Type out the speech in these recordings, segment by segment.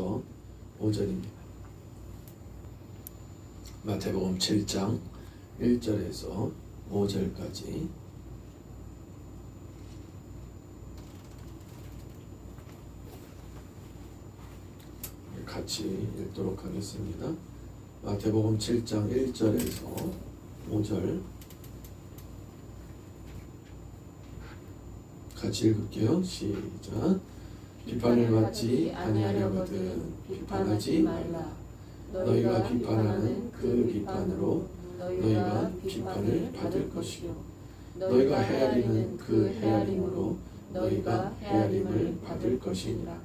1절에서 5절입니다. 마태복음 7장 1절에서 5절까지 같이 읽도록 하겠습니다. 마태복음 7장 1절에서 5절 같이 읽을게요. 시작. 비판을 받지 아니하려거든 비판하지 말라. 너희가 비판하는 그 비판으로 너희가 비판을 받을 것이요 너희가 헤아리는 그 헤아림으로 너희가 헤아림을 받을 것이니라.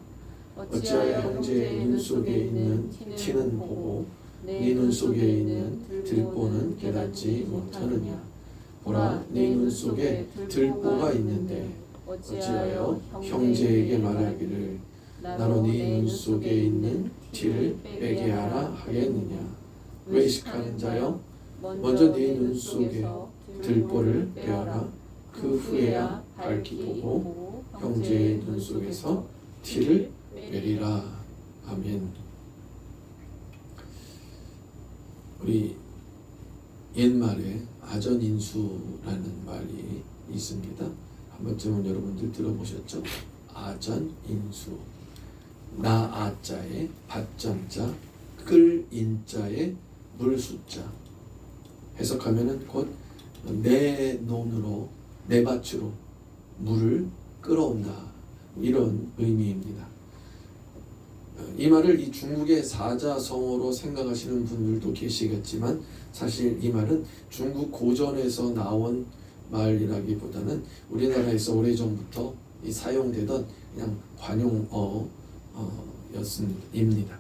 어찌하여 형제의 눈 속에 있는 티는 보고 네 눈 속에 있는 들보는 깨닫지 못하느냐. 보라, 네 눈 속에 들보가 있는데 어찌하여 형제에게 말하기를 나로 네 눈 속에 있는 티를 빼게 하라 하겠느냐. 외식하는 자여, 먼저 네 눈 속에 들보를 빼어라. 그 후에야 밝히 보고 형제의 눈 속에서 티를 빼리라. 아멘. 우리 옛말에 아전인수라는 말이 있습니다. 한 번쯤은 여러분들 들어보셨죠? 아전인수. 나아자에 밭잠자, 끌인자에 물숫자. 해석하면은 곧 내 논으로 내 밭으로 물을 끌어온다. 이런 의미입니다. 이 말을 이 중국의 사자성어로 생각하시는 분들도 계시겠지만 사실 이 말은 중국 고전에서 나온 말이라기보다는 우리나라에서 오래전부터 사용되던 그냥 관용어였습니다.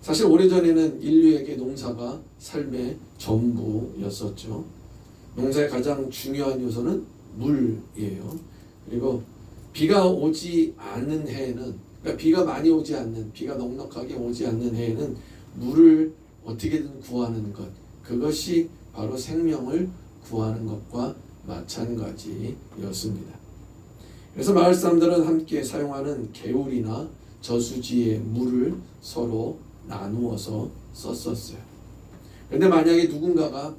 사실 오래전에는 인류에게 농사가 삶의 전부였었죠. 농사의 가장 중요한 요소는 물이에요. 그리고 비가 오지 않는 해에는, 그러니까 비가 많이 오지 않는, 비가 넉넉하게 오지 않는 해에는 물을 어떻게든 구하는 것, 그것이 바로 생명을 구하는 것과 마찬가지였습니다. 그래서 마을 사람들은 함께 사용하는 개울이나 저수지의 물을 서로 나누어서 썼었어요. 그런데 만약에 누군가가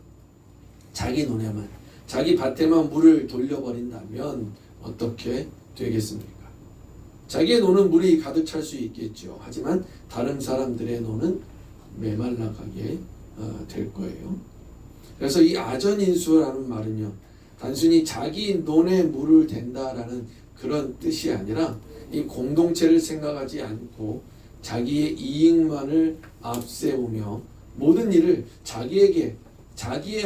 자기 논에만, 자기 밭에만 물을 돌려버린다면 어떻게 되겠습니까? 자기의 논은 물이 가득 찰 수 있겠죠. 하지만 다른 사람들의 논은 메말라가게 될 거예요. 그래서 이 아전인수라는 말은요, 단순히 자기 논에 물을 댄다라는 그런 뜻이 아니라 이 공동체를 생각하지 않고 자기의 이익만을 앞세우며 모든 일을 자기에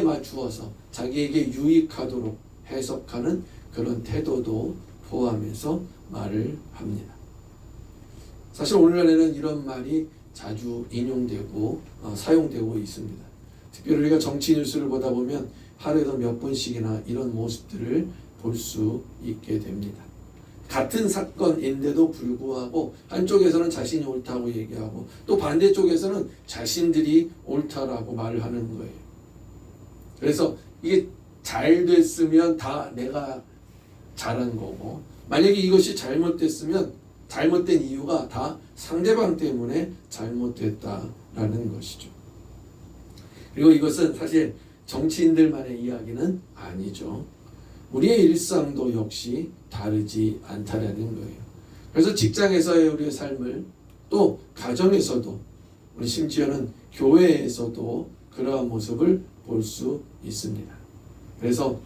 맞추어서 자기에게 유익하도록 해석하는 그런 태도도 포함해서 말을 합니다. 사실 오늘날에는 이런 말이 자주 인용되고 사용되고 있습니다. 특별히 우리가 정치 뉴스를 보다 보면 하루에도 몇 번씩이나 이런 모습들을 볼 수 있게 됩니다. 같은 사건인데도 불구하고 한쪽에서는 자신이 옳다고 얘기하고 또 반대쪽에서는 자신들이 옳다라고 말을 하는 거예요. 그래서 이게 잘 됐으면 다 내가 잘한 거고, 만약에 이것이 잘못됐으면 잘못된 이유가 다 상대방 때문에 잘못됐다라는 것이죠. 그리고 이것은 사실 정치인들만의 이야기는 아니죠. 우리의 일상도 역시 다르지 않다라는 거예요. 그래서 직장에서의 우리의 삶을, 또 가정에서도, 우리 심지어는 교회에서도 그러한 모습을 볼 수 있습니다. 그래서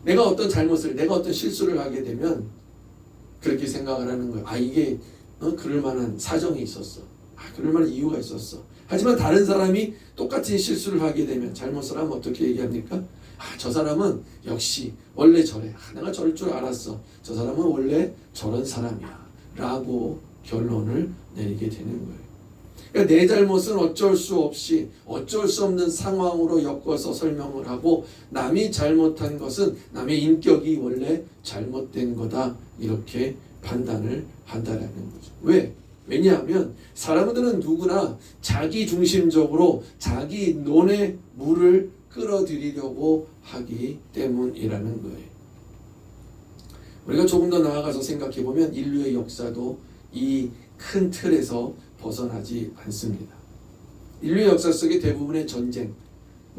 내가 어떤 잘못을, 내가 어떤 실수를 하게 되면 그렇게 생각을 하는 거예요. 이게 그럴 만한 사정이 있었어. 그럴 만한 이유가 있었어. 하지만 다른 사람이 똑같은 실수를 하게 되면, 잘못을 하면 어떻게 얘기합니까? 저 사람은 역시 원래 저래. 내가 저럴 줄 알았어. 저 사람은 원래 저런 사람이야. 라고 결론을 내리게 되는 거예요. 그러니까 내 잘못은 어쩔 수 없이 어쩔 수 없는 상황으로 엮어서 설명을 하고, 남이 잘못한 것은 남의 인격이 원래 잘못된 거다. 이렇게 판단을 한다라는 거죠. 왜? 왜냐하면 사람들은 누구나 자기 중심적으로 자기 논에 물을 끌어들이려고 하기 때문이라는 거예요. 우리가 조금 더 나아가서 생각해 보면 인류의 역사도 이 큰 틀에서 벗어나지 않습니다. 인류 역사 속의 대부분의 전쟁,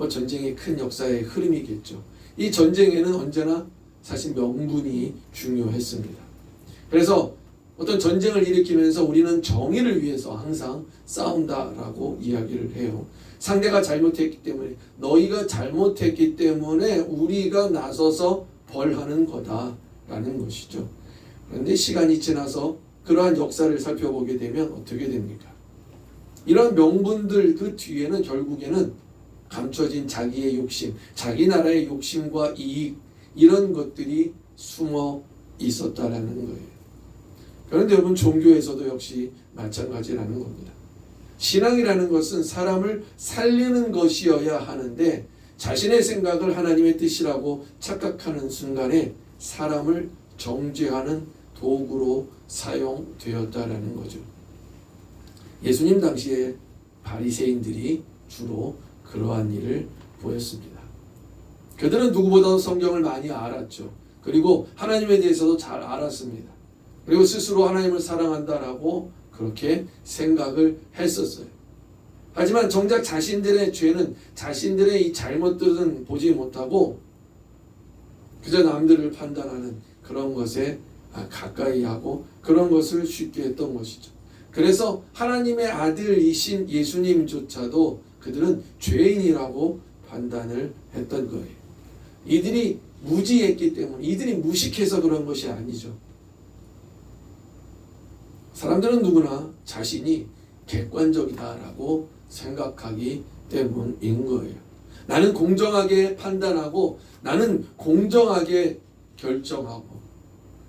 전쟁의 큰 역사의 흐름이겠죠. 이 전쟁에는 언제나 사실 명분이 중요했습니다. 그래서 어떤 전쟁을 일으키면서 우리는 정의를 위해서 항상 싸운다라고 이야기를 해요. 상대가 잘못했기 때문에, 너희가 잘못했기 때문에 우리가 나서서 벌하는 거다라는 것이죠. 그런데 시간이 지나서 그러한 역사를 살펴보게 되면 어떻게 됩니까? 이런 명분들 그 뒤에는 결국에는 감춰진 자기의 욕심, 자기 나라의 욕심과 이익, 이런 것들이 숨어 있었다라는 거예요. 그런데 여러분, 종교에서도 역시 마찬가지라는 겁니다. 신앙이라는 것은 사람을 살리는 것이어야 하는데, 자신의 생각을 하나님의 뜻이라고 착각하는 순간에 사람을 정죄하는 도구로 사용되었다라는 거죠. 예수님 당시에 바리새인들이 주로 그러한 일을 보였습니다. 그들은 누구보다도 성경을 많이 알았죠. 그리고 하나님에 대해서도 잘 알았습니다. 그리고 스스로 하나님을 사랑한다라고 그렇게 생각을 했었어요. 하지만 정작 자신들의 죄는, 자신들의 이 잘못들은 보지 못하고 그저 남들을 판단하는 그런 것에 가까이 하고 그런 것을 쉽게 했던 것이죠. 그래서 하나님의 아들이신 예수님조차도 그들은 죄인이라고 판단을 했던 거예요. 이들이 무지했기 때문에, 이들이 무식해서 그런 것이 아니죠. 사람들은 누구나 자신이 객관적이다라고 생각하기 때문인 거예요. 나는 공정하게 판단하고, 나는 공정하게 결정하고,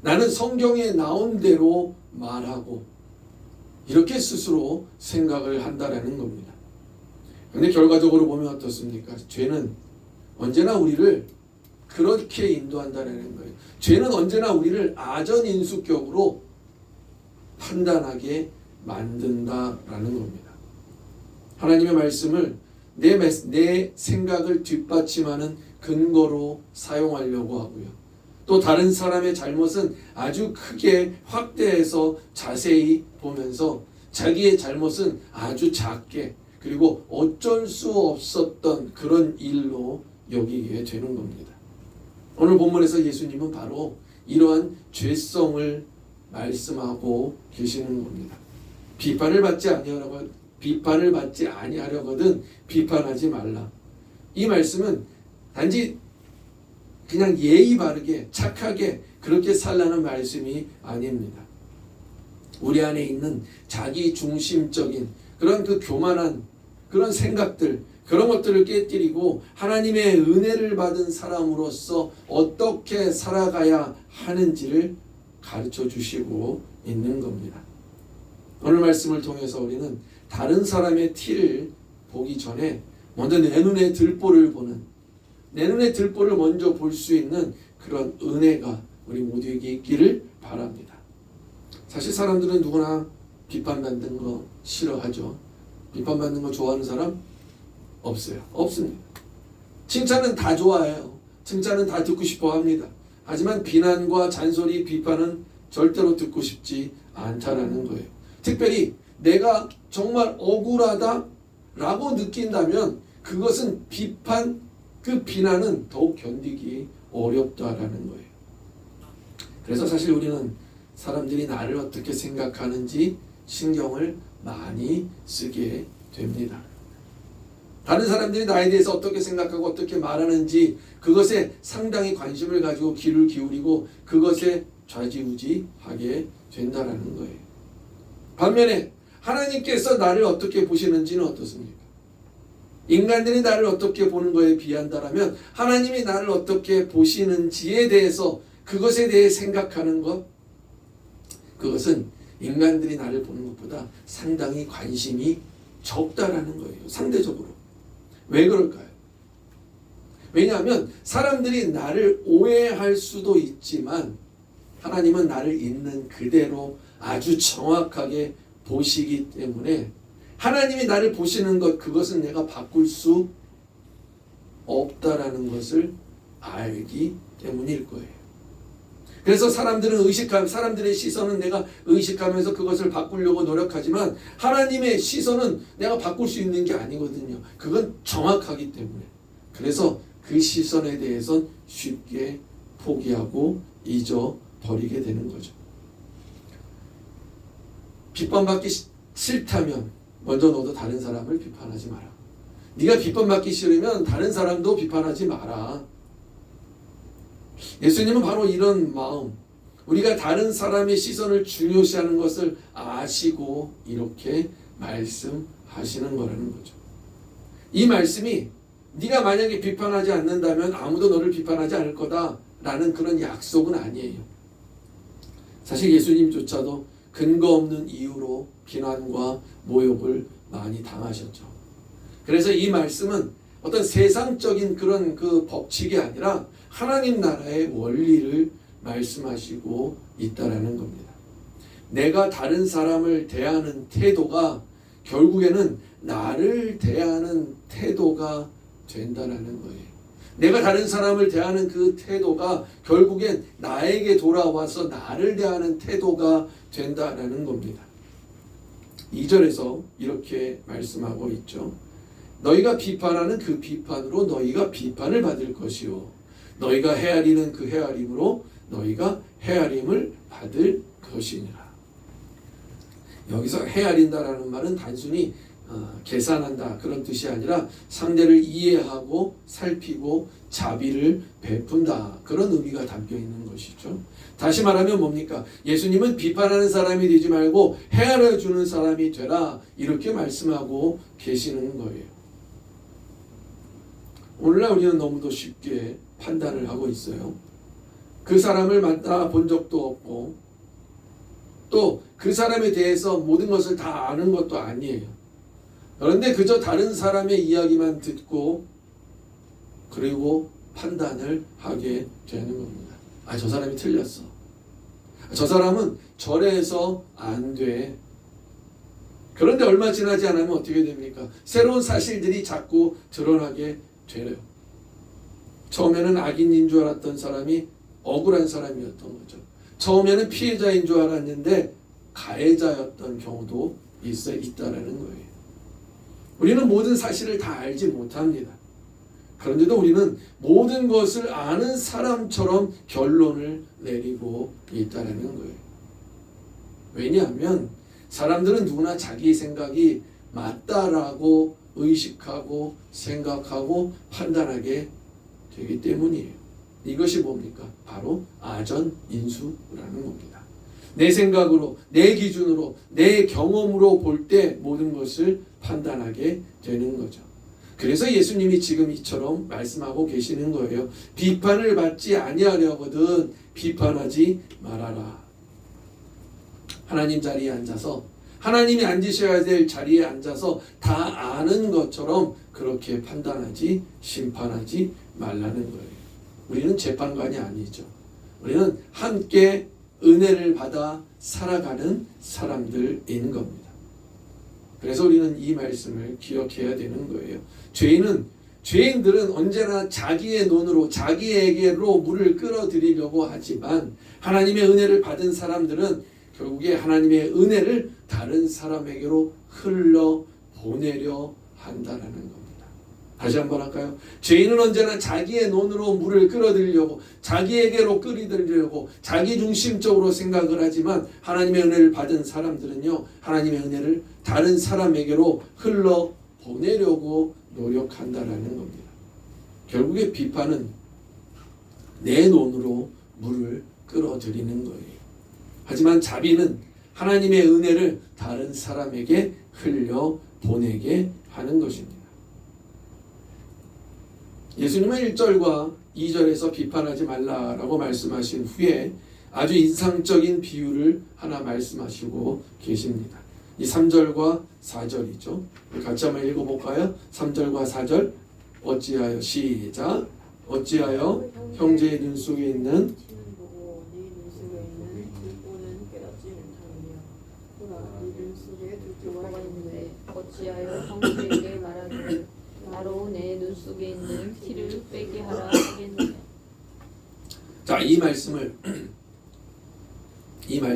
나는 성경에 나온 대로 말하고, 이렇게 스스로 생각을 한다라는 겁니다. 그런데 결과적으로 보면 어떻습니까? 죄는 언제나 우리를 그렇게 인도한다라는 거예요. 죄는 언제나 우리를 아전인수격으로 판단하게 만든다라는 겁니다. 하나님의 말씀을 내 생각을 뒷받침하는 근거로 사용하려고 하고요. 또 다른 사람의 잘못은 아주 크게 확대해서 자세히 보면서 자기의 잘못은 아주 작게, 그리고 어쩔 수 없었던 그런 일로 여기게 되는 겁니다. 오늘 본문에서 예수님은 바로 이러한 죄성을 말씀하고 계시는 겁니다. 비판을 받지 아니하려거든 비판하지 말라. 이 말씀은 단지 그냥 예의 바르게 착하게 그렇게 살라는 말씀이 아닙니다. 우리 안에 있는 자기 중심적인 그런 그 교만한 그런 생각들, 그런 것들을 깨뜨리고 하나님의 은혜를 받은 사람으로서 어떻게 살아가야 하는지를 가르쳐 주시고 있는 겁니다. 오늘 말씀을 통해서 우리는 다른 사람의 티를 보기 전에 먼저 내 눈에 들보를 보는, 내 눈에 들보를 먼저 볼 수 있는 그런 은혜가 우리 모두에게 있기를 바랍니다. 사실 사람들은 누구나 비판받는 거 싫어하죠. 비판받는 거 좋아하는 사람 없어요. 없습니다. 칭찬은 다 좋아해요. 칭찬은 다 듣고 싶어 합니다. 하지만 비난과 잔소리, 비판은 절대로 듣고 싶지 않다라는 거예요. 특별히 내가 정말 억울하다라고 느낀다면 그것은 그 비난은 더욱 견디기 어렵다라는 거예요. 그래서 사실 우리는 사람들이 나를 어떻게 생각하는지 신경을 많이 쓰게 됩니다. 다른 사람들이 나에 대해서 어떻게 생각하고 어떻게 말하는지 그것에 상당히 관심을 가지고 귀를 기울이고 그것에 좌지우지하게 된다라는 거예요. 반면에 하나님께서 나를 어떻게 보시는지는 어떻습니까? 인간들이 나를 어떻게 보는 거에 비한다라면 하나님이 나를 어떻게 보시는지에 대해서 그것에 대해 생각하는 것, 그것은 인간들이 나를 보는 것보다 상당히 관심이 적다라는 거예요. 상대적으로. 왜 그럴까요? 왜냐하면 사람들이 나를 오해할 수도 있지만 하나님은 나를 있는 그대로 아주 정확하게 보시기 때문에 하나님이 나를 보시는 것, 그것은 내가 바꿀 수 없다라는 것을 알기 때문일 거예요. 그래서 사람들의 시선은 내가 의식하면서 그것을 바꾸려고 노력하지만 하나님의 시선은 내가 바꿀 수 있는 게 아니거든요. 그건 정확하기 때문에. 그래서 그 시선에 대해서 쉽게 포기하고 잊어버리게 되는 거죠. 비판받기 싫다면 먼저 너도 다른 사람을 비판하지 마라. 네가 비판받기 싫으면 다른 사람도 비판하지 마라. 예수님은 바로 이런 마음, 우리가 다른 사람의 시선을 중요시하는 것을 아시고 이렇게 말씀하시는 거라는 거죠. 이 말씀이 네가 만약에 비판하지 않는다면 아무도 너를 비판하지 않을 거다라는 그런 약속은 아니에요. 사실 예수님조차도 근거 없는 이유로 비난과 모욕을 많이 당하셨죠. 그래서 이 말씀은 어떤 세상적인 그런 그 법칙이 아니라 하나님 나라의 원리를 말씀하시고 있다라는 겁니다. 내가 다른 사람을 대하는 태도가 결국에는 나를 대하는 태도가 된다라는 거예요. 내가 다른 사람을 대하는 그 태도가 결국엔 나에게 돌아와서 나를 대하는 태도가 된다라는 겁니다. 2절에서 이렇게 말씀하고 있죠. 너희가 비판하는 그 비판으로 너희가 비판을 받을 것이요 너희가 헤아리는 그 헤아림으로 너희가 헤아림을 받을 것이니라. 여기서 헤아린다라는 말은 단순히 계산한다 그런 뜻이 아니라 상대를 이해하고 살피고 자비를 베푼다 그런 의미가 담겨 있는 것이죠. 다시 말하면 뭡니까? 예수님은 비판하는 사람이 되지 말고 헤아려 주는 사람이 되라 이렇게 말씀하고 계시는 거예요. 오늘날 우리는 너무도 쉽게 판단을 하고 있어요. 그 사람을 만나 본 적도 없고 또 그 사람에 대해서 모든 것을 다 아는 것도 아니에요. 그런데 그저 다른 사람의 이야기만 듣고 그리고 판단을 하게 되는 겁니다. 아, 저 사람이 틀렸어. 저 사람은 저래서 안 돼. 그런데 얼마 지나지 않으면 어떻게 됩니까? 새로운 사실들이 자꾸 드러나게 돼요. 처음에는 악인인 줄 알았던 사람이 억울한 사람이었던 거죠. 처음에는 피해자인 줄 알았는데 가해자였던 경우도 있다라는 거예요. 우리는 모든 사실을 다 알지 못합니다. 그런데도 우리는 모든 것을 아는 사람처럼 결론을 내리고 있다라는 거예요. 왜냐하면 사람들은 누구나 자기 생각이 맞다라고 의식하고 생각하고 판단하게 되기 때문이에요. 이것이 뭡니까? 바로 아전인수라는 겁니다. 내 생각으로, 내 기준으로, 내 경험으로 볼 때 모든 것을 판단하게 되는 거죠. 그래서 예수님이 지금 이처럼 말씀하고 계시는 거예요. 비판을 받지 아니하려거든 비판하지 말아라. 하나님 자리에 앉아서 하나님이 앉으셔야 될 자리에 앉아서 다 아는 것처럼 그렇게 판단하지 심판하지 말라는 거예요. 우리는 재판관이 아니죠. 우리는 함께 은혜를 받아 살아가는 사람들인 겁니다. 그래서 우리는 이 말씀을 기억해야 되는 거예요. 죄인들은 언제나 자기의 논으로 자기에게로 물을 끌어들이려고 하지만 하나님의 은혜를 받은 사람들은 결국에 하나님의 은혜를 다른 사람에게로 흘러 보내려 한다라는 겁니다. 다시 한번 할까요? 죄인은 언제나 자기의 논으로 물을 끌어들이려고 자기에게로 끌어들이려고 자기 중심적으로 생각을 하지만 하나님의 은혜를 받은 사람들은요 하나님의 은혜를 다른 사람에게로 흘러 보내려고 노력한다라는 겁니다. 결국에 비판은 내 논으로 물을 끌어들이는 거예요. 하지만 자비는 하나님의 은혜를 다른 사람에게 흘려 보내게 하는 것입니다. 예수님은 1절과 2절에서 비판하지 말라라고 말씀하신 후에 아주 인상적인 비유를 하나 말씀하시고 계십니다. 이 3절과 4절이죠. 같이 한번 읽어볼까요? 3절과 4절 어찌하여 시작 어찌하여 형제의 눈 속에 있는 어찌하여 형제에게 말하기를 나로 내 눈 속에 있는 티를 빼게 하라 하겠느냐. 자, 이 말씀을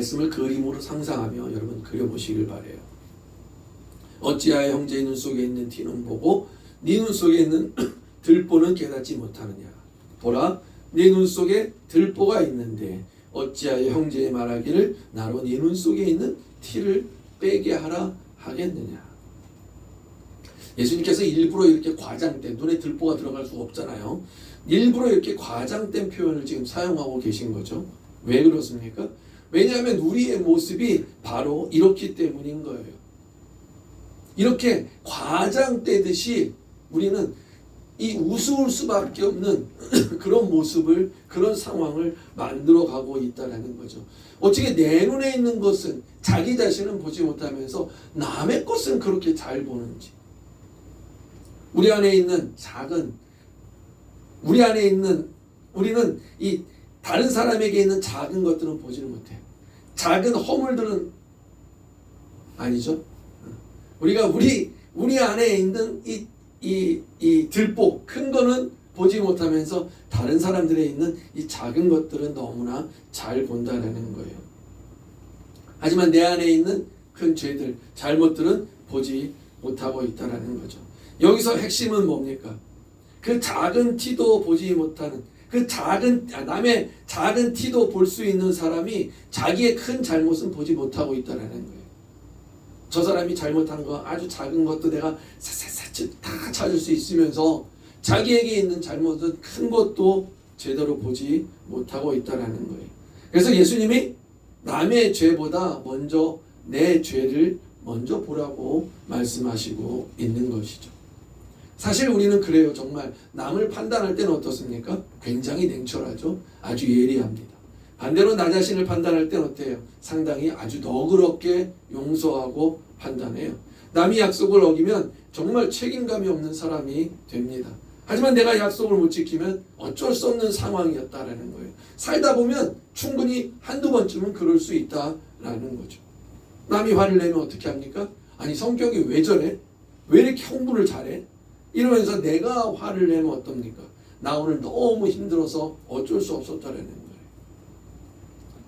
말씀을 그림으로 상상하며 여러분 그려보시길 바래요. 어찌하여 형제의 눈 속에 있는 티는 보고 네 눈 속에 있는 들보는 깨닫지 못하느냐. 보라, 네 눈 속에 들보가 있는데 어찌하여 형제의 말하기를 나로 네 눈 속에 있는 티를 빼게 하라 하겠느냐. 예수님께서 일부러 이렇게 과장된, 눈에 들보가 들어갈 수가 없잖아요. 일부러 이렇게 과장된 표현을 지금 사용하고 계신 거죠. 왜 그렇습니까? 왜냐하면 우리의 모습이 바로 이렇기 때문인 거예요. 이렇게 과장되듯이 우리는 이 우스울 수밖에 없는 그런 모습을, 그런 상황을 만들어가고 있다는 거죠. 어떻게 내 눈에 있는 것은 자기 자신은 보지 못하면서 남의 것은 그렇게 잘 보는지. 우리 안에 있는 우리는 이 다른 사람에게 있는 작은 것들은 보지를 못해요. 작은 허물들은 아니죠. 우리가 우리 안에 있는 이 들보 큰 거는 보지 못하면서 다른 사람들에 있는 이 작은 것들은 너무나 잘 본다라는 거예요. 하지만 내 안에 있는 큰 죄들, 잘못들은 보지 못하고 있다라는 거죠. 여기서 핵심은 뭡니까? 그 작은 티도 보지 못하는, 그 남의 작은 티도 볼 수 있는 사람이 자기의 큰 잘못은 보지 못하고 있다라는 거예요. 저 사람이 잘못한 거 아주 작은 것도 내가 사사사치 다 찾을 수 있으면서 자기에게 있는 잘못은 큰 것도 제대로 보지 못하고 있다라는 거예요. 그래서 예수님이 남의 죄보다 먼저 내 죄를 먼저 보라고 말씀하시고 있는 것이죠. 사실 우리는 그래요. 정말 남을 판단할 때는 어떻습니까? 굉장히 냉철하죠. 아주 예리합니다. 반대로 나 자신을 판단할 때는 어때요? 상당히 아주 너그럽게 용서하고 판단해요. 남이 약속을 어기면 정말 책임감이 없는 사람이 됩니다. 하지만 내가 약속을 못 지키면 어쩔 수 없는 상황이었다라는 거예요. 살다 보면 충분히 한두 번쯤은 그럴 수 있다라는 거죠. 남이 화를 내면 어떻게 합니까? 아니 성격이 왜 저래? 왜 이렇게 홍보를 잘해? 이러면서 내가 화를 내면 어떻습니까? 나 오늘 너무 힘들어서 어쩔 수 없었다라는 거예요.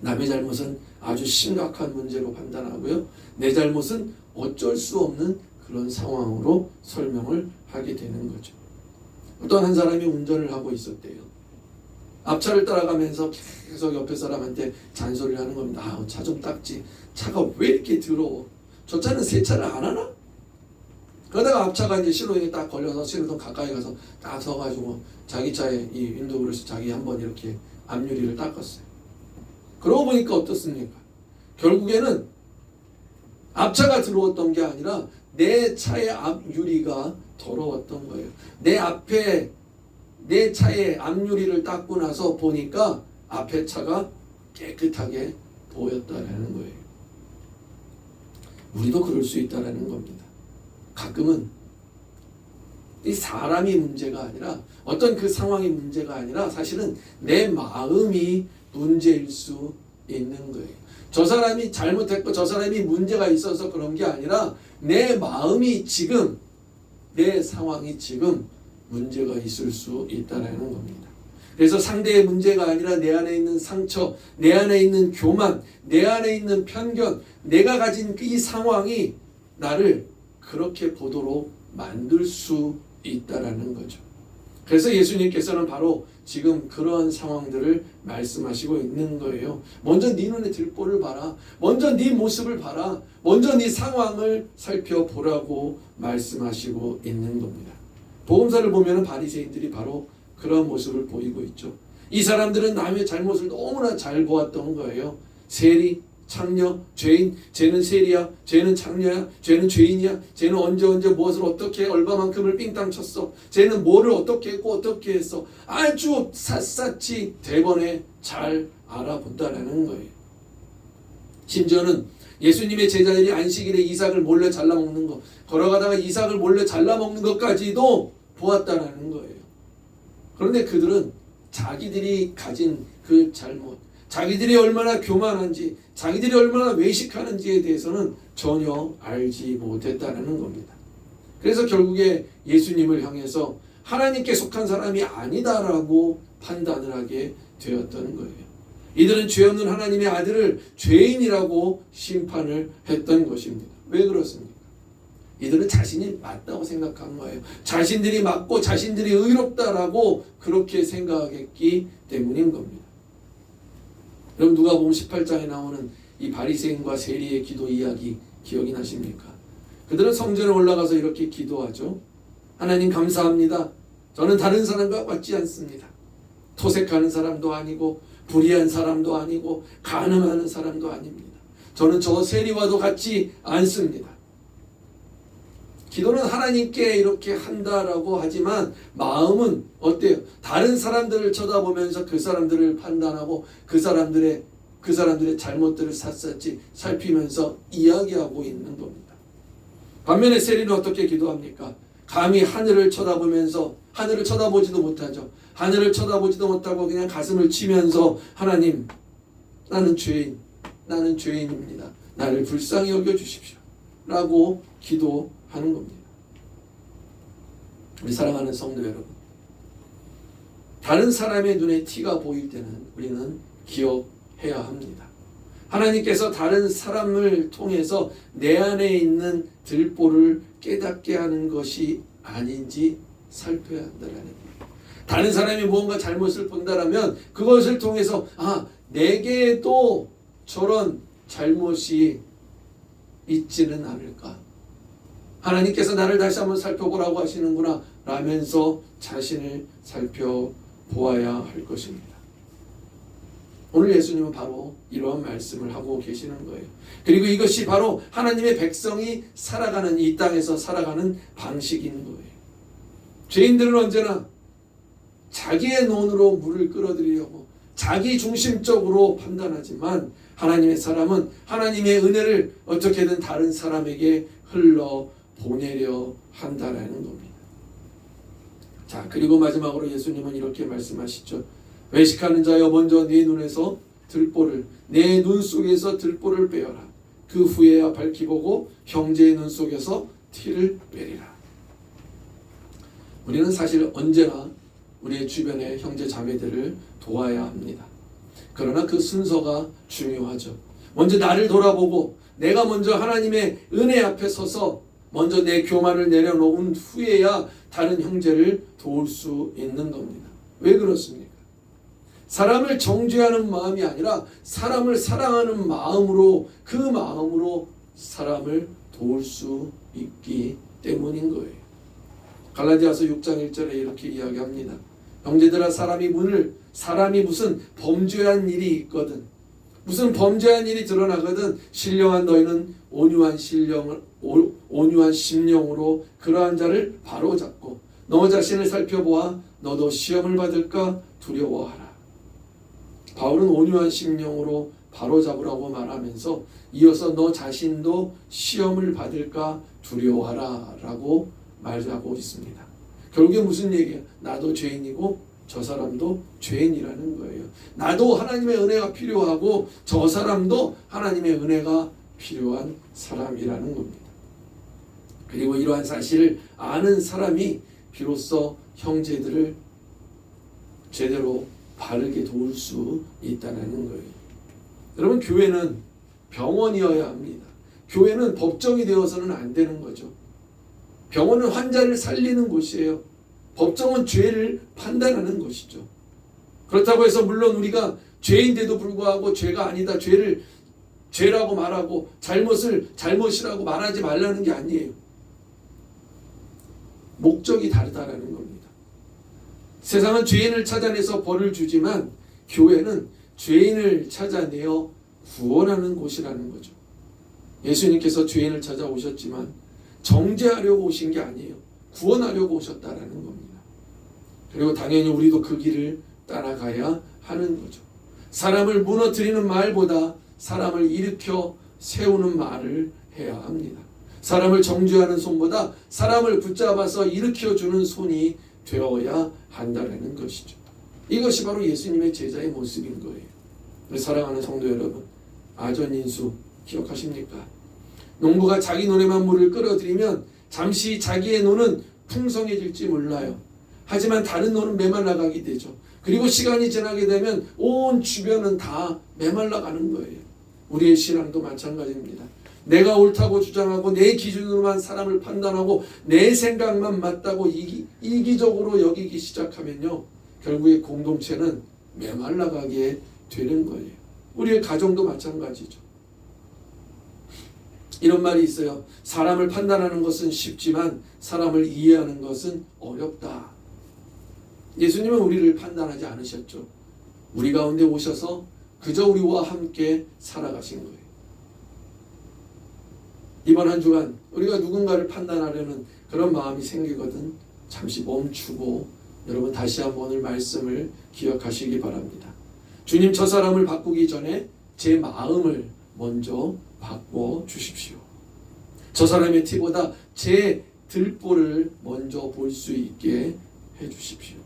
남의 잘못은 아주 심각한 문제로 판단하고요. 내 잘못은 어쩔 수 없는 그런 상황으로 설명을 하게 되는 거죠. 어떤 한 사람이 운전을 하고 있었대요. 앞차를 따라가면서 계속 옆에 사람한테 잔소리를 하는 겁니다. 아, 차 좀 닦지. 차가 왜 이렇게 더러워? 저 차는 세차를 안 하나? 그러다가 앞차가 이제 신호등에 딱 걸려서 신호등 가까이 가서 딱 서가지고 자기 차에 이 윈도우그래서 자기 한번 이렇게 앞유리를 닦았어요. 그러고 보니까 어떻습니까? 결국에는 앞차가 더러웠던 게 아니라 내 차의 앞유리가 더러웠던 거예요. 내 차의 앞유리를 닦고 나서 보니까 앞에 차가 깨끗하게 보였다라는 거예요. 우리도 그럴 수 있다라는 겁니다. 가끔은 이 사람이 문제가 아니라 어떤 그 상황이 문제가 아니라 사실은 내 마음이 문제일 수 있는 거예요. 저 사람이 잘못했고 저 사람이 문제가 있어서 그런 게 아니라 내 마음이 지금 내 상황이 지금 문제가 있을 수 있다는 겁니다. 그래서 상대의 문제가 아니라 내 안에 있는 상처, 내 안에 있는 교만, 내 안에 있는 편견, 내가 가진 이 상황이 나를 그렇게 보도록 만들 수 있다라는 거죠. 그래서 예수님께서는 바로 지금 그러한 상황들을 말씀하시고 있는 거예요. 먼저 네 눈에 들보를 봐라. 먼저 네 모습을 봐라. 먼저 네 상황을 살펴보라고 말씀하시고 있는 겁니다. 복음서를 보면 바리새인들이 바로 그런 모습을 보이고 있죠. 이 사람들은 남의 잘못을 너무나 잘 보았던 거예요. 세리, 창녀, 죄인, 쟤는 세리야, 쟤는 창녀야, 쟤는 죄인이야, 쟤는 언제 무엇을 어떻게 얼마만큼을 삥땅 쳤어, 쟤는 뭐를 어떻게 했고 어떻게 했어, 아주 샅샅이 대번에 잘 알아본다라는 거예요. 심지어는 예수님의 제자들이 안식일에 이삭을 몰래 잘라먹는 것, 걸어가다가 이삭을 몰래 잘라먹는 것까지도 보았다라는 거예요. 그런데 그들은 자기들이 가진 그 잘못, 자기들이 얼마나 교만한지, 자기들이 얼마나 외식하는지에 대해서는 전혀 알지 못했다는 겁니다. 그래서 결국에 예수님을 향해서 하나님께 속한 사람이 아니다라고 판단을 하게 되었던 거예요. 이들은 죄 없는 하나님의 아들을 죄인이라고 심판을 했던 것입니다. 왜 그렇습니까? 이들은 자신이 맞다고 생각한 거예요. 자신들이 맞고 자신들이 의롭다라고 그렇게 생각했기 때문인 겁니다. 그럼 누가복음 18장에 나오는 이 바리새인과 세리의 기도 이야기 기억이 나십니까? 그들은 성전에 올라가서 이렇게 기도하죠. 하나님 감사합니다. 저는 다른 사람과 같지 않습니다. 토색하는 사람도 아니고 불의한 사람도 아니고 간음하는 사람도 아닙니다. 저는 저 세리와도 같지 않습니다. 기도는 하나님께 이렇게 한다라고 하지만 마음은 어때요? 다른 사람들을 쳐다보면서 그 사람들을 판단하고 그 사람들의 잘못들을 샅샅이 살피면서 이야기하고 있는 겁니다. 반면에 세리는 어떻게 기도합니까? 감히 하늘을 쳐다보면서 하늘을 쳐다보지도 못하죠. 하늘을 쳐다보지도 못하고 그냥 가슴을 치면서 하나님, 나는 죄인입니다. 나를 불쌍히 여겨주십시오. 라고 기도하는 겁니다. 우리 사랑하는 성도 여러분, 다른 사람의 눈에 티가 보일 때는 우리는 기억해야 합니다. 하나님께서 다른 사람을 통해서 내 안에 있는 들보를 깨닫게 하는 것이 아닌지 살펴야 한다는 겁니다. 다른 사람이 무언가 잘못을 본다라면 그것을 통해서 내게도 저런 잘못이 있지는 않을까? 하나님께서 나를 다시 한번 살펴보라고 하시는구나 라면서 자신을 살펴보아야 할 것입니다. 오늘 예수님은 바로 이러한 말씀을 하고 계시는 거예요. 그리고 이것이 바로 하나님의 백성이 살아가는 이 땅에서 살아가는 방식인 거예요. 죄인들은 언제나 자기의 논으로 물을 끌어들이려고 자기 중심적으로 판단하지만 하나님의 사람은 하나님의 은혜를 어떻게든 다른 사람에게 흘러 보내려 한다라는 겁니다. 자, 그리고 마지막으로 예수님은 이렇게 말씀하시죠. 외식하는 자여, 먼저 네 눈에서 들보를, 내 눈 속에서 들보를 빼어라. 그 후에야 밝히 보고 형제의 눈 속에서 티를 빼리라. 우리는 사실 언제나 우리의 주변의 형제 자매들을 도와야 합니다. 그러나 그 순서가 중요하죠. 먼저 나를 돌아보고 내가 먼저 하나님의 은혜 앞에 서서 먼저 내 교만을 내려놓은 후에야 다른 형제를 도울 수 있는 겁니다. 왜 그렇습니까? 사람을 정죄하는 마음이 아니라 사람을 사랑하는 마음으로, 그 마음으로 사람을 도울 수 있기 때문인 거예요. 갈라디아서 6장 1절에 이렇게 이야기합니다. 형제들아, 사람이 무슨 범죄한 일이 있거든, 무슨 범죄한 일이 드러나거든 신령한 너희는 온유한 심령으로 그러한 자를 바로잡고 너 자신을 살펴보아 너도 시험을 받을까 두려워하라. 바울은 온유한 심령으로 바로잡으라고 말하면서 이어서 너 자신도 시험을 받을까 두려워하라 라고 말하고 있습니다. 결국에 무슨 얘기예요? 나도 죄인이고 저 사람도 죄인이라는 거예요. 나도 하나님의 은혜가 필요하고 저 사람도 하나님의 은혜가 필요한 사람이라는 겁니다. 그리고 이러한 사실을 아는 사람이 비로소 형제들을 제대로 바르게 도울 수 있다는 거예요. 여러분, 교회는 병원이어야 합니다. 교회는 법정이 되어서는 안 되는 거죠. 병원은 환자를 살리는 곳이에요. 법정은 죄를 판단하는 것이죠. 그렇다고 해서 물론 우리가 죄인데도 불구하고 죄가 아니다, 죄라고 말하고 잘못을 잘못이라고 말하지 말라는 게 아니에요. 목적이 다르다라는 겁니다. 세상은 죄인을 찾아내서 벌을 주지만 교회는 죄인을 찾아내어 구원하는 곳이라는 거죠. 예수님께서 죄인을 찾아오셨지만 정죄하려고 오신 게 아니에요. 구원하려고 오셨다라는 겁니다. 그리고 당연히 우리도 그 길을 따라가야 하는 거죠. 사람을 무너뜨리는 말보다 사람을 일으켜 세우는 말을 해야 합니다. 사람을 정죄하는 손보다 사람을 붙잡아서 일으켜주는 손이 되어야 한다는 것이죠. 이것이 바로 예수님의 제자의 모습인 거예요. 우리 사랑하는 성도 여러분, 아전인수 기억하십니까? 농부가 자기 논에만 물을 끌어들이면 잠시 자기의 논은 풍성해질지 몰라요. 하지만 다른 노는 메말라가게 되죠. 그리고 시간이 지나게 되면 온 주변은 다 메말라가는 거예요. 우리의 신앙도 마찬가지입니다. 내가 옳다고 주장하고 내 기준으로만 사람을 판단하고 내 생각만 맞다고 이기적으로 여기기 시작하면요, 결국에 공동체는 메말라가게 되는 거예요. 우리의 가정도 마찬가지죠. 이런 말이 있어요. 사람을 판단하는 것은 쉽지만 사람을 이해하는 것은 어렵다. 예수님은 우리를 판단하지 않으셨죠. 우리 가운데 오셔서 그저 우리와 함께 살아가신 거예요. 이번 한 주간 우리가 누군가를 판단하려는 그런 마음이 생기거든 잠시 멈추고 여러분 다시 한번 오늘 말씀을 기억하시기 바랍니다. 주님, 저 사람을 바꾸기 전에 제 마음을 먼저 바꿔 주십시오. 저 사람의 티보다 제 들보를 먼저 볼 수 있게 해 주십시오.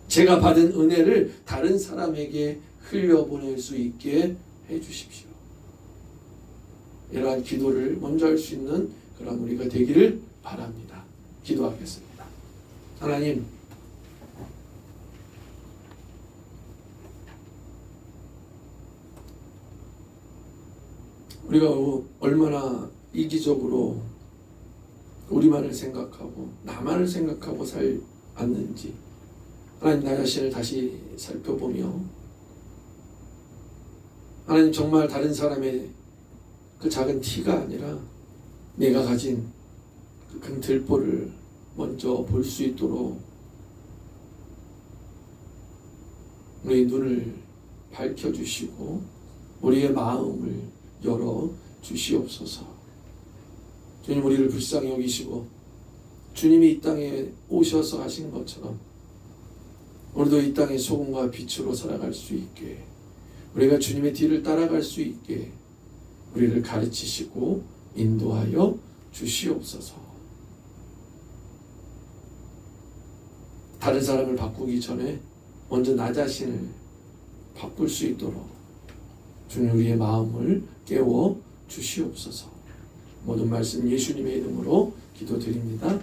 제가 받은 은혜를 다른 사람에게 흘려보낼 수 있게 해 주십시오. 이러한 기도를 먼저 할 수 있는 그런 우리가 되기를 바랍니다. 기도하겠습니다. 하나님, 우리가 얼마나 이기적으로 우리만을 생각하고 나만을 생각하고 살았는지 하나님, 나 자신을 다시 살펴보며 하나님, 정말 다른 사람의 그 작은 티가 아니라 내가 가진 그 큰 들보를 먼저 볼 수 있도록 우리의 눈을 밝혀주시고 우리의 마음을 열어 주시옵소서. 주님, 우리를 불쌍히 여기시고 주님이 이 땅에 오셔서 하신 것처럼 우리도 이 땅의 소금과 빛으로 살아갈 수 있게, 우리가 주님의 뒤를 따라갈 수 있게 우리를 가르치시고 인도하여 주시옵소서. 다른 사람을 바꾸기 전에 먼저 나 자신을 바꿀 수 있도록 주님, 우리의 마음을 깨워 주시옵소서. 모든 말씀 예수님의 이름으로 기도드립니다.